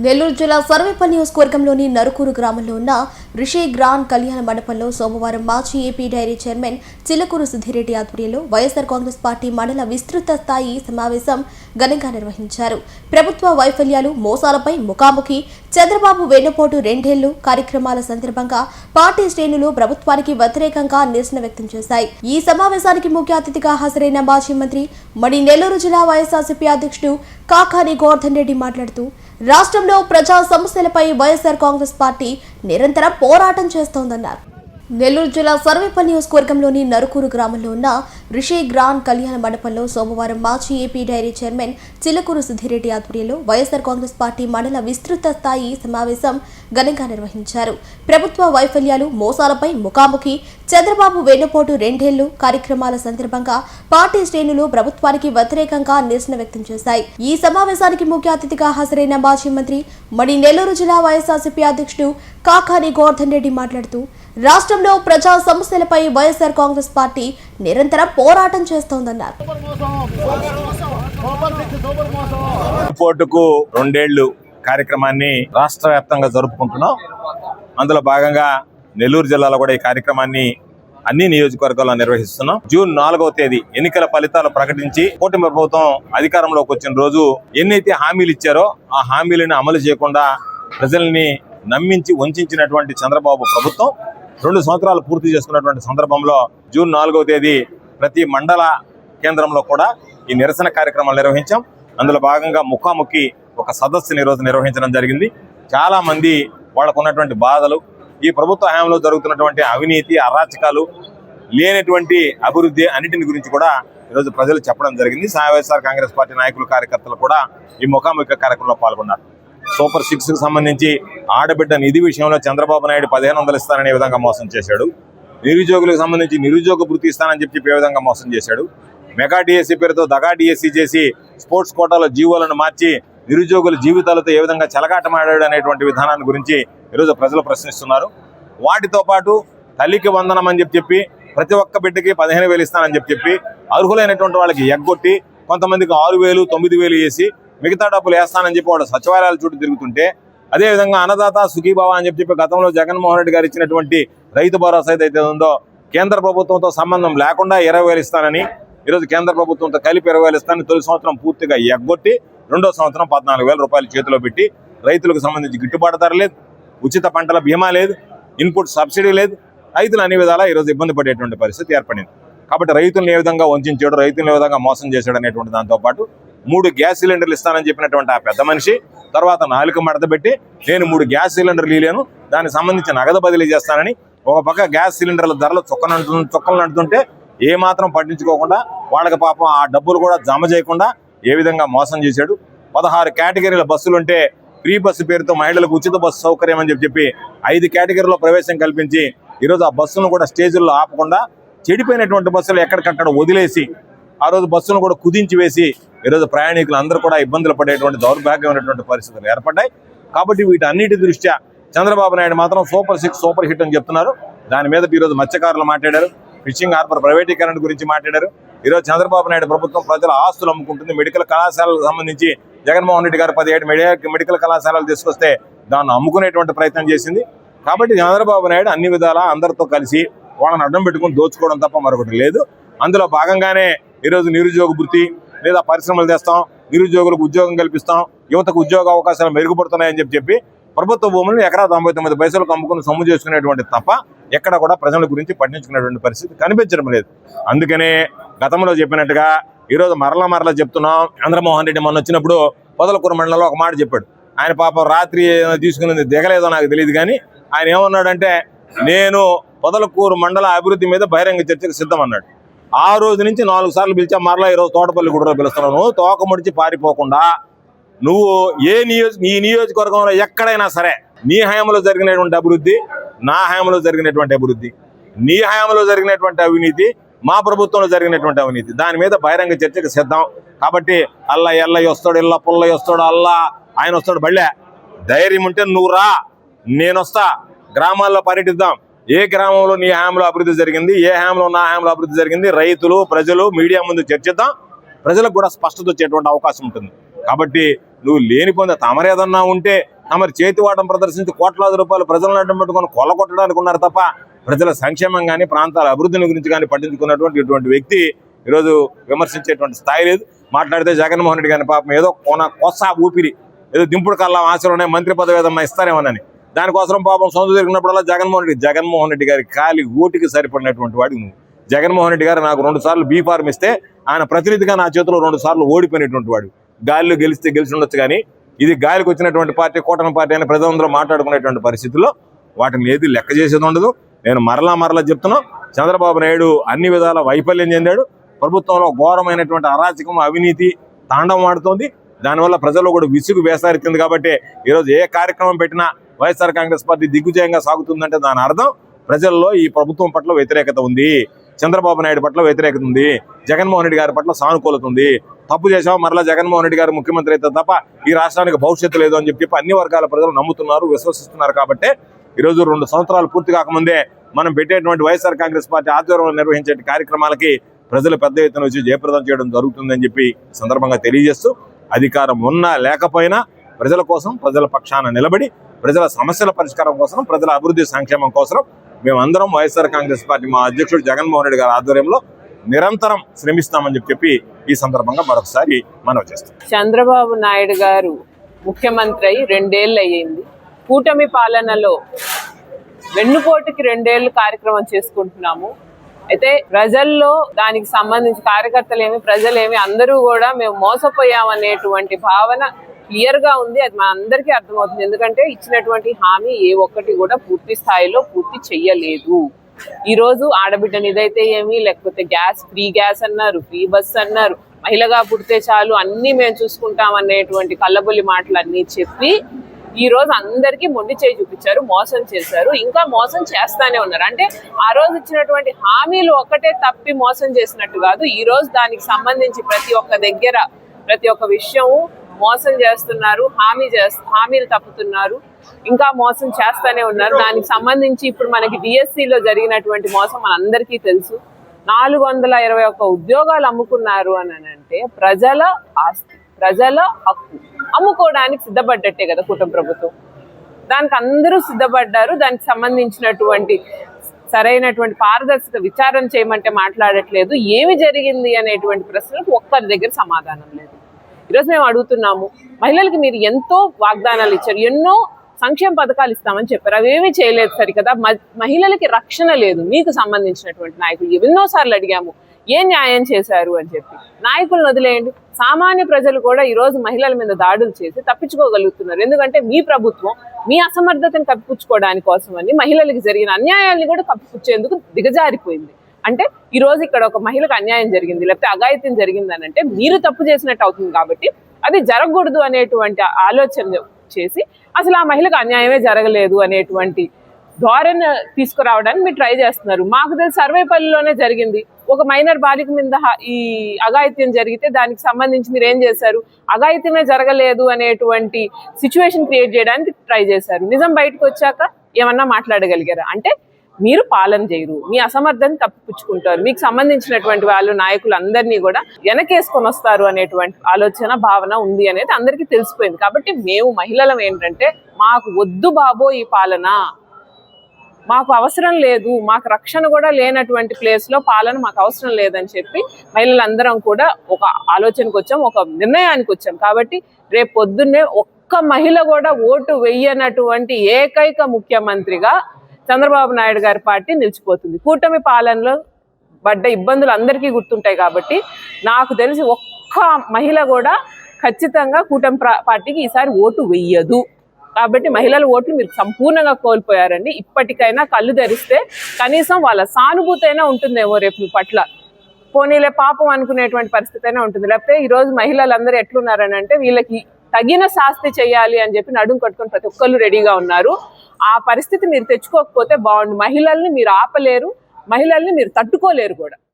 నెల్లూరు జిల్లా సర్వేపల్లి నియోజకవర్గంలోని నరుకూరు గ్రామంలో ఉన్న రిషి గ్రాండ్ కళ్యాణ మండపంలో సోమవారం మాజీ AP dairy chairman Chilakuru Sudhireddy ఆధ్వర్యంలో వైఎస్ఆర్ కాంగ్రెస్ పార్టీ మండల విస్తృత స్థాయి సమావేశం ఘనంగా నిర్వహించారు. ప్రభుత్వ వైఫల్యాలు, మోసాలపై ముఖాముఖి, చంద్రబాబు వెన్నుపోటు రెండేళ్లు కార్యక్రమాల సందర్భంగా పార్టీ శ్రేణులు ప్రభుత్వానికి వ్యతిరేకంగా నిరసన వ్యక్తం చేశాయి. ఈ సమావేశానికి ముఖ్య అతిథిగా హాజరైన మాజీ మంత్రి మడి నెల్లూరు జిల్లా వైఎస్ఆర్సీపీ అధ్యక్షుడు కాకాని గోవర్ధన్ రెడ్డి మాట్లాడుతూ రాష్ట్రంలో ప్రజా సమస్యలపై వైఎస్ఆర్ కాంగ్రెస్ పార్టీ నిరంతరం పోరాటం చేస్తోందన్నారు. నెల్లూరు జిల్లా సర్వేపల్లి నియోజకవర్గంలోని నరుకూరు గ్రామంలో ఉన్న రిషి గ్రాండ్ కళ్యాణ మండపంలో సోమవారం మాజీ AP dairy chairman Chilakuru Sudhireddy ఆధ్వర్యంలో వైఎస్ఆర్ కాంగ్రెస్ పార్టీ మండల విస్తృత స్థాయి సమావేశం ఘనంగా నిర్వహించారు. ప్రభుత్వ వైఫల్యాలు, మోసాలపై ముఖాముఖి, చంద్రబాబు వెన్నుపోటు రెండేళ్లు కార్యక్రమాల సందర్భంగా పార్టీ శ్రేణులు ప్రభుత్వానికి వ్యతిరేకంగా నిరసన వ్యక్తం చేశాయి. ఈ సమావేశానికి ముఖ్య అతిథిగా హాజరైన మాజీ మంత్రి మడి నెల్లూరు జిల్లా వైఎస్ఆర్సీపీ అధ్యక్షుడు కాకాని గోవర్ధన్ రెడ్డి మాట్లాడుతూ రాష్ట్రంలో ప్రజా సమస్యలపై వైఎస్ఆర్ కాంగ్రెస్ పార్టీ నిరంతరం పోరాటం చేస్తోందన్నారు. పోటుకు రెండేళ్లు కార్యక్రమాన్ని రాష్ట్ర వ్యాప్తంగా జరుపుకుంటున్నాం. అందులో భాగంగా నెల్లూరు జిల్లాలో కూడా ఈ కార్యక్రమాన్ని అన్ని నియోజకవర్గాల్లో నిర్వహిస్తున్నాం. జూన్ 4వ తేదీ ఎన్నికల ఫలితాలు ప్రకటించి కూటమి ప్రభుత్వం అధికారంలోకి వచ్చిన రోజు ఎన్నైతే హామీలు ఇచ్చారో ఆ హామీలను అమలు చేయకుండా ప్రజల్ని నమ్మించి వంచినటువంటి చంద్రబాబు ప్రభుత్వం 2 సంవత్సరాలు పూర్తి చేసుకున్నటువంటి సందర్భంలో జూన్ 4వ తేదీ ప్రతి మండల కేంద్రంలో కూడా ఈ నిరసన కార్యక్రమాలు నిర్వహించాం. అందులో భాగంగా ముఖాముఖి ఒక సదస్సుని ఈరోజు నిర్వహించడం జరిగింది. చాలా మంది వాళ్ళకు ఉన్నటువంటి బాధలు, ఈ ప్రభుత్వ హయాంలో జరుగుతున్నటువంటి అవినీతి, అరాచకాలు, లేనటువంటి అభివృద్ధి అన్నింటిని గురించి కూడా ఈరోజు ప్రజలు చెప్పడం జరిగింది. వైఎస్ఆర్ కాంగ్రెస్ పార్టీ నాయకులు, కార్యకర్తలు కూడా ఈ ముఖాముఖి కార్యక్రమంలో పాల్గొన్నారు. సూపర్ 6 కు సంబంధించి ఆడబిడ్డ నిధి విషయంలో చంద్రబాబు నాయుడు 1500 ఇస్తాననే విధంగా మోసం చేశాడు. నిరుద్యోగులకు సంబంధించి నిరుద్యోగ వృత్తి ఇస్తానని చెప్పి ఏ విధంగా మోసం చేశాడు. మెగా డిఎస్సీ పేరుతో దగా డిఎస్సీ చేసి స్పోర్ట్స్ కోటాలో జీవోలను మార్చి నిరుద్యోగుల జీవితాలతో ఏ విధంగా చెలగాటమాడాడు అనేటువంటి విధానాన్ని గురించి ఈరోజు ప్రజలు ప్రశ్నిస్తున్నారు. వాటితో పాటు తల్లికి వందనం అని చెప్పి ప్రతి ఒక్క బిడ్డకి 15,000 ఇస్తానని చెప్పి అర్హులైనటువంటి వాళ్ళకి ఎగ్గొట్టి కొంతమందికి 6,000, 9,000 వేసి మిగతా డబ్బులు వేస్తానని చెప్పి వాడు సచివాలయాల చుట్టూ తిరుగుతుంటే, అదేవిధంగా అన్నదాత సుఖీభావ అని చెప్పి గతంలో జగన్మోహన్ రెడ్డి గారు ఇచ్చినటువంటి రైతు భరోసా ఏదైతే ఉందో కేంద్ర ప్రభుత్వంతో సంబంధం లేకుండా 20,000 ఇస్తానని ఈరోజు కేంద్ర ప్రభుత్వంతో కలిపి 20,000 ఇస్తానని తొలి సంవత్సరం పూర్తిగా ఎగ్గొట్టి 2వ సంవత్సరం 14,000 రూపాయలు చేతిలో పెట్టి రైతులకు సంబంధించి గిట్టుబాటు ధర లేదు, ఉచిత పంటల బీమా లేదు, ఇన్పుట్ సబ్సిడీ లేదు, రైతులు అన్ని విధాలా ఈరోజు ఇబ్బంది పడేటువంటి పరిస్థితి ఏర్పడింది. కాబట్టి రైతులను ఏ విధంగా వంచాడు, రైతులను ఏ విధంగా మోసం చేశాడు అనేటువంటి దాంతోపాటు 3 గ్యాస్ సిలిండర్లు ఇస్తానని చెప్పినటువంటి ఆ పెద్ద మనిషి తర్వాత 4 మడత పెట్టి నేను 3 గ్యాస్ సిలిండర్లు ఇలేను, దానికి సంబంధించి నగదు బదిలీ చేస్తానని ఒక పక్క గ్యాస్ సిలిండర్ల ధరలు చుక్కలు నడుతుంటే ఏ మాత్రం పట్టించుకోకుండా వాళ్ళకి పాపం ఆ డబ్బులు కూడా జమ చేయకుండా ఏ విధంగా మోసం చేశాడు. 16 కేటగిరీల బస్సులుంటే ఫ్రీ బస్సు పేరుతో మహిళలకు ఉచిత బస్సు సౌకర్యం అని చెప్పి 5 కేటగిరీలో ప్రవేశం కల్పించి ఈరోజు ఆ బస్సును కూడా స్టేజీల్లో ఆపకుండా చెడిపోయినటువంటి బస్సులు ఎక్కడికక్కడ వదిలేసి ఆ రోజు బస్సును కూడా కుదించి వేసి ఈరోజు ప్రయాణికులు అందరూ కూడా ఇబ్బందులు పడేటువంటి దౌర్భాగ్యమైనటువంటి పరిస్థితులు ఏర్పడ్డాయి. కాబట్టి వీటన్నిటి దృష్ట్యా చంద్రబాబు నాయుడు మాత్రం సూపర్ 6 సూపర్ హిట్ అని చెప్తున్నారు. దాని మీద ఈరోజు మత్స్యకారులు మాట్లాడారు, ఫిషింగ్ హార్బర్ ప్రైవేటీకరణ గురించి మాట్లాడారు. ఈరోజు చంద్రబాబు నాయుడు ప్రభుత్వం ప్రజల ఆస్తులు అమ్ముకుంటుంది. మెడికల్ కళాశాలకు సంబంధించి జగన్మోహన్ రెడ్డి గారు 17 మెడికల్ కళాశాలలు తీసుకొస్తే దాన్ని అమ్ముకునేటువంటి ప్రయత్నం చేసింది. కాబట్టి చంద్రబాబు నాయుడు అన్ని విధాలా అందరితో కలిసి వాళ్ళని అడ్డం పెట్టుకుని దోచుకోవడం తప్ప మరొకటి లేదు. అందులో భాగంగానే ఈరోజు నిరుద్యోగ వృత్తి లేదా పరిశ్రమలు తెస్తాం, నిరుద్యోగులకు ఉద్యోగం కల్పిస్తాం, యువతకు ఉద్యోగ అవకాశాలు మెరుగుపడుతున్నాయని చెప్పి ప్రభుత్వ భూములను ఎకరా 99 పైసలకు అమ్ముకుని సొమ్ము చేసుకునేటువంటి తప్ప ఎక్కడ కూడా ప్రజల గురించి పట్టించుకునేటువంటి పరిస్థితి కనిపించడం లేదు. అందుకనే గతంలో చెప్పినట్టుగా ఈరోజు మరలా చెప్తున్నాం. చంద్రమోహన్ రెడ్డి మొన్న వచ్చినప్పుడు పొదలకూరు మండలంలో ఒక మాట చెప్పాడు. ఆయన పాపం రాత్రి తీసుకునేది దిగలేదో నాకు తెలియదు, కానీ ఆయన ఏమన్నాడంటే నేను పొదలకూరు మండల అభివృద్ధి మీద బహిరంగ చర్చకు సిద్ధం అన్నాడు. ఆ రోజు నుంచి 4 సార్లు పిలిచా, మరలా ఈరోజు తోటపల్లి గుడిలో పిలుస్తున్నావు. నువ్వు తోక ముడిచి పారిపోకుండా నువ్వు ఈ నియోజకవర్గంలో ఎక్కడైనా సరే నీ హయాంలో జరిగినటువంటి అభివృద్ధి, నా హయాంలో జరిగినటువంటి అభివృద్ధి, నీ హయాంలో జరిగినటువంటి అవినీతి, మా ప్రభుత్వంలో జరిగినటువంటి అవినీతి, దాని మీద బహిరంగ చర్చకు సిద్ధం. కాబట్టి అల్లా ఎల్లయ్య వస్తాడు, ఇళ్ళ పుల్లయ్య వస్తాడు, అల్లా ఆయన వస్తాడు, బళ్ళే ధైర్యం ఉంటే నువ్వు రా, నేను వస్తా, గ్రామాల్లో పర్యటిద్దాం. ఏ గ్రామంలో నీ హయాంలో అభివృద్ధి జరిగింది, ఏ హయాంలో నా హయాంలో అభివృద్ధి జరిగింది, రైతులు, ప్రజలు, మీడియా ముందు చర్చిద్దాం. ప్రజలకు కూడా స్పష్టత వచ్చేటువంటి అవకాశం ఉంటుంది. కాబట్టి నువ్వు లేని పొందే తమరేదన్నా ఉంటే తమరి చేతివాటం ప్రదర్శించి కోట్లాది రూపాయలు ప్రజలను అడ్డం పెట్టుకొని కొల్లగొట్టడానికి ఉన్నారు తప్ప ప్రజల సంక్షేమం కానీ ప్రాంతాల అభివృద్ధిని గురించి కానీ పట్టించుకున్నటువంటి ఇటువంటి వ్యక్తి ఈరోజు విమర్శించేటువంటి స్థాయి లేదు. మాట్లాడితే జగన్మోహన్ రెడ్డి గారిని పాపం ఏదో కొస ఊపిరి ఏదో దింపుడు కల్లా ఆశలోనే మంత్రి పదవి ఏదన్నా ఇస్తారేమోనని దానికోసం పాపం సొంత తిరిగినప్పుడల్లా జగన్మోహన్ రెడ్డి గారి కాలి ఓటికి సరిపడినటువంటి వాడికి నువ్వు. జగన్మోహన్ రెడ్డి గారు నాకు 2 సార్లు బీ ఫార్మ్ ఇస్తే ఆయన ప్రతినిధిగా నా చేతిలో 2 సార్లు ఓడిపోయినటువంటి వాడు. గాలిలో గెలిచి ఉండొచ్చు కానీ ఇది గాలికి వచ్చినటువంటి పార్టీ కూటమి పార్టీ అని ప్రజలందరూ మాట్లాడుకునేటువంటి పరిస్థితుల్లో వాటిని ఏది లెక్క చేసేది ఉండదు. నేను మరలా చెప్తున్నా, చంద్రబాబు నాయుడు అన్ని విధాల వైఫల్యం చెందాడు. ప్రభుత్వంలో ఘోరమైనటువంటి అరాచకం అవినీతి తాండవం ఆడుతోంది. దానివల్ల ప్రజల్లో కూడా విసుగు వేసారెత్తింది. కాబట్టి ఈరోజు ఏ కార్యక్రమం పెట్టినా వైఎస్ఆర్ కాంగ్రెస్ పార్టీ దిగ్విజయంగా సాగుతుందంటే దాని అర్థం ప్రజల్లో ఈ ప్రభుత్వం పట్ల వ్యతిరేకత ఉంది, చంద్రబాబు నాయుడు పట్ల వ్యతిరేకత ఉంది, జగన్మోహన్ రెడ్డి గారి పట్ల సానుకూలత ఉంది. తప్పు చేసాం మరలా జగన్మోహన్ రెడ్డి గారు ముఖ్యమంత్రి అయితే తప్ప ఈ రాష్ట్రానికి భవిష్యత్తు లేదు అని చెప్పి అన్ని వర్గాల ప్రజలు నమ్ముతున్నారు, విశ్వసిస్తున్నారు. కాబట్టి ఈరోజు 2 సంవత్సరాలు పూర్తి కాకముందే మనం పెట్టేటువంటి వైఎస్ఆర్ కాంగ్రెస్ పార్టీ ఆధ్వర్యంలో నిర్వహించే కార్యక్రమాలకి ప్రజలు పెద్ద ఎత్తున వచ్చి జయప్రదం చేయడం జరుగుతుందని చెప్పి సందర్భంగా తెలియజేస్తూ, అధికారం ఉన్నా లేకపోయినా ప్రజల కోసం ప్రజల పక్షాన నిలబడి ప్రజల సమస్యల పరిష్కారం కోసం ప్రజల అభివృద్ధి సంక్షేమం కోసం మేమందరం వైఎస్ఆర్ కాంగ్రెస్ పార్టీ మా అధ్యక్షుడు జగన్మోహన్ రెడ్డి గారి ఆధ్వర్యంలో నిరంతరం శ్రమిస్తామని చెప్పి ఈ సందర్భంగా మరొకసారి మనవి చేస్తాం. చంద్రబాబు నాయుడు గారు ముఖ్యమంత్రి అయి 2 ఏళ్ళు అయ్యింది. కూటమి పాలనలో వెన్నుపోటుకి 2 ఏళ్ళు కార్యక్రమం చేసుకుంటున్నాము. అయితే ప్రజల్లో దానికి సంబంధించి కార్యకర్తలేమి ప్రజలేమి అందరూ కూడా మేము మోసపోయామనేటువంటి భావన క్లియర్ గా ఉంది. అది మా అందరికీ అర్థమవుతుంది. ఎందుకంటే ఇచ్చినటువంటి హామీ ఏ ఒక్కటి కూడా పూర్తి స్థాయిలో పూర్తి చెయ్యలేదు. ఈ రోజు ఆడబిడ్డని ఇదైతే ఏమి, లేకపోతే ఫ్రీ గ్యాస్ అన్నారు, ఫ్రీ బస్ అన్నారు, మహిళగా పుడితే చాలు అన్ని మేము చూసుకుంటాం అనేటువంటి కళ్ళబొల్లి మాటలు అన్ని చెప్పి ఈ రోజు అందరికీ మొండి చేయి చూపించారు, మోసం చేశారు, ఇంకా మోసం చేస్తానే ఉన్నారు. అంటే ఆ రోజు ఇచ్చినటువంటి హామీలు ఒక్కటే తప్పి మోసం చేసినట్టు కాదు, ఈ రోజు దానికి సంబంధించి ప్రతి ఒక్క దగ్గర ప్రతి ఒక్క విషయం మోసం చేస్తున్నారు, హామీలు తప్పుతున్నారు, ఇంకా మోసం చేస్తానే ఉన్నారు. దానికి సంబంధించి ఇప్పుడు మనకి డిఎస్సిలో జరిగినటువంటి మోసం మనందరికీ తెలుసు. 421 ఉద్యోగాలు అమ్ముకున్నారు అని అంటే ప్రజల ఆస్తి, ప్రజల హక్కు అమ్ముకోవడానికి సిద్ధపడ్డట్టే కదా కూటమి ప్రభుత్వం. దానికి అందరూ సిద్ధపడ్డారు. దానికి సంబంధించినటువంటి సరైనటువంటి పారదర్శక విచారణ చేయమంటే మాట్లాడట్లేదు. ఏమి జరిగింది అనేటువంటి ప్రశ్నలకు ఒక్కరి దగ్గర సమాధానం లేదు. ఈరోజు మేము అడుగుతున్నాము, మహిళలకి మీరు ఎంతో వాగ్దానాలు ఇచ్చారు, ఎన్నో సంక్షేమ పథకాలు ఇస్తామని చెప్పారు, అవేమీ చేయలేదు సరికదా. మహిళలకి రక్షణ లేదు. మీకు సంబంధించినటువంటి నాయకులు ఎన్నోసార్లు అడిగాము ఏం న్యాయం చేశారు అని చెప్పి. నాయకులను వదిలేయండి, సామాన్య ప్రజలు కూడా ఈరోజు మహిళల మీద దాడులు చేసి తప్పించుకోగలుగుతున్నారు. ఎందుకంటే మీ ప్రభుత్వం మీ అసమర్థతను కప్పిపుచ్చుకోవడానికి కోసమని మహిళలకు జరిగిన అన్యాయాన్ని కూడా కప్పిపుచ్చేందుకు దిగజారిపోయింది. అంటే ఈ రోజు ఇక్కడ ఒక మహిళకు అన్యాయం జరిగింది, లేకపోతే అఘాయిత్యం జరిగింది అని అంటే మీరు తప్పు చేసినట్టు అవుతుంది. కాబట్టి అది జరగకూడదు అనేటువంటి ఆలోచన చేసి అసలు ఆ మహిళకు అన్యాయమే జరగలేదు అనేటువంటి ధోరణి తీసుకురావడానికి మీరు ట్రై చేస్తున్నారు. మాకు తెలిసి సర్వేపల్లిలోనే జరిగింది. ఒక మైనర్ బాలిక మీద ఈ అఘాయిత్యం జరిగితే దానికి సంబంధించి మీరు ఏం చేశారు? అఘాయిత్యమే జరగలేదు అనేటువంటి సిచ్యువేషన్ క్రియేట్ చేయడానికి ట్రై చేశారు. నిజం బయటకు వచ్చాక ఏమన్నా మాట్లాడగలిగారా? అంటే మీరు పాలన చేయరు, మీ అసమర్థతను కప్పిపుచ్చుకుంటారు, మీకు సంబంధించినటువంటి వాళ్ళు నాయకులు అందరినీ కూడా వెనకేసుకొని వస్తారు అనేటువంటి ఆలోచన భావన ఉంది అనేది అందరికీ తెలిసిపోయింది. కాబట్టి మేము మహిళలం ఏంటంటే మాకు వద్దు బాబో ఈ పాలన, మాకు అవసరం లేదు, మాకు రక్షణ కూడా లేనటువంటి ప్లేస్లో పాలన మాకు అవసరం లేదని చెప్పి మహిళలందరం కూడా ఒక ఆలోచనకు వచ్చాం, ఒక నిర్ణయానికి వచ్చాం. కాబట్టి రేపు పొద్దున్నే ఒక్క మహిళ కూడా ఓటు వెయ్యనటువంటి ఏకైక ముఖ్యమంత్రిగా చంద్రబాబు నాయుడు గారి పార్టీ నిలిచిపోతుంది. కూటమి పాలనలో పడ్డ ఇబ్బందులు అందరికీ గుర్తుంటాయి. కాబట్టి నాకు తెలిసి ఒక్క మహిళ కూడా ఖచ్చితంగా కూటమి పార్టీకి ఈసారి ఓటు వెయ్యదు. కాబట్టి మహిళల ఓట్లు మీరు సంపూర్ణంగా కోల్పోయారండి. ఇప్పటికైనా కళ్ళు తెరిస్తే కనీసం వాళ్ళ సానుభూతి అయినా ఉంటుందేమో రేపు మీ పట్ల, పోనీలే పాపం అనుకునేటువంటి పరిస్థితి అయినా ఉంటుంది. లేకపోతే ఈరోజు మహిళలందరూ ఎట్లున్నారని అంటే వీళ్ళకి తగిన శాస్తి చేయాలి అని చెప్పి నడుము కట్టుకొని ప్రతి ఒక్కళ్ళు రెడీగా ఉన్నారు. ఆ పరిస్థితి మీరు తెచ్చుకోకపోతే బాగుండు. మహిళల్ని మీరు ఆపలేరు, మహిళల్ని మీరు తట్టుకోలేరు కూడా.